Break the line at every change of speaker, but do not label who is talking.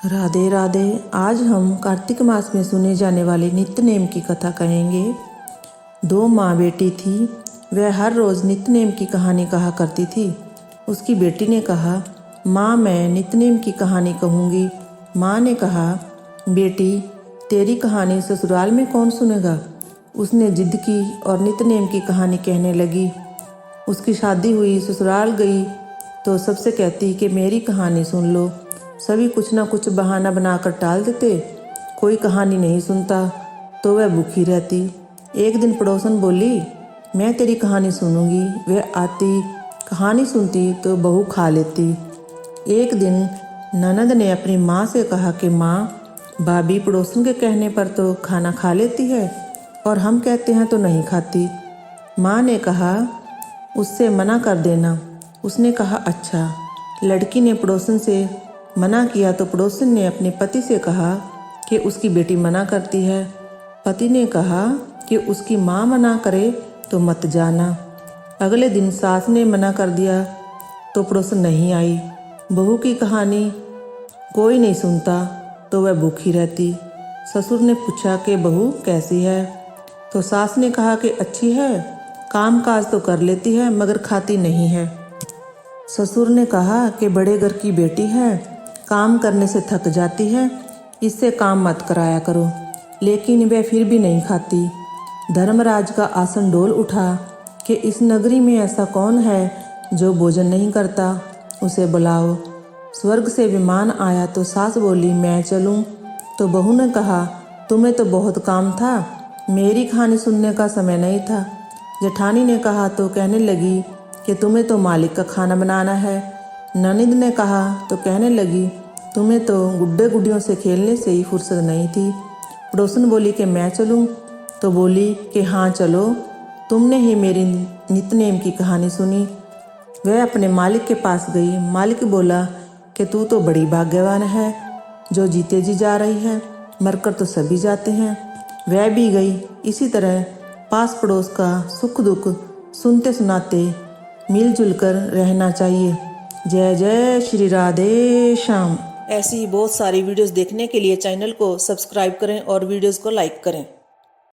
राधे राधे। आज हम कार्तिक मास में सुने जाने वाले नित्य नेम की कथा कहेंगे। दो माँ बेटी थी। वह हर रोज़ नित्य नेम की कहानी कहा करती थी। उसकी बेटी ने कहा, माँ मैं नित्य नेम की कहानी कहूँगी। माँ ने कहा, बेटी तेरी कहानी ससुराल में कौन सुनेगा। उसने जिद की और नित्य नेम की कहानी कहने लगी। उसकी शादी हुई, ससुराल गई तो सबसे कहती कि मेरी कहानी सुन लो। सभी कुछ ना कुछ बहाना बनाकर टाल देते। कोई कहानी नहीं सुनता तो वह भूखी रहती। एक दिन पड़ोसन बोली, मैं तेरी कहानी सुनूंगी। वह आती, कहानी सुनती तो बहू खा लेती। एक दिन ननद ने अपनी माँ से कहा कि माँ, भाभी पड़ोसन के कहने पर तो खाना खा लेती है और हम कहते हैं तो नहीं खाती। माँ ने कहा, उससे मना कर देना। उसने कहा, अच्छा। लड़की ने पड़ोसन से मना किया तो पड़ोसन ने अपने पति से कहा कि उसकी बेटी मना करती है। पति ने कहा कि उसकी माँ मना करे तो मत जाना। अगले दिन सास ने मना कर दिया तो पड़ोसन नहीं आई। बहू की कहानी कोई नहीं सुनता तो वह भूखी रहती। ससुर ने पूछा कि बहू कैसी है, तो सास ने कहा कि अच्छी है, काम काज तो कर लेती है मगर खाती नहीं है। ससुर ने कहा कि बड़े घर की बेटी है, काम करने से थक जाती है, इससे काम मत कराया करो। लेकिन वह फिर भी नहीं खाती। धर्मराज का आसन डोल उठा कि इस नगरी में ऐसा कौन है जो भोजन नहीं करता, उसे बुलाओ। स्वर्ग से विमान आया तो सास बोली, मैं चलूं। तो बहू ने कहा, तुम्हें तो बहुत काम था, मेरी कहानी सुनने का समय नहीं था। जेठानी ने कहा तो कहने लगी कि तुम्हें तो मालिक का खाना बनाना है। ननद ने कहा तो कहने लगी, तुम्हें तो गुड्डे गुड्डियों से खेलने से ही फुर्सत नहीं थी। पड़ोसन बोली कि मैं चलूं, तो बोली कि हाँ चलो, तुमने ही मेरी नित्य नेम की कहानी सुनी। वह अपने मालिक के पास गई। मालिक बोला कि तू तो बड़ी भाग्यवान है जो जीते जी जा रही है, मरकर तो सभी जाते हैं। वह भी गई। इसी तरह पास पड़ोस का सुख दुख सुनते सुनाते मिलजुल कर रहना चाहिए। जय जय श्री राधे श्याम। ऐसी ही बहुत सारी वीडियोस देखने के लिए चैनल को सब्सक्राइब करें और वीडियोस को लाइक करें।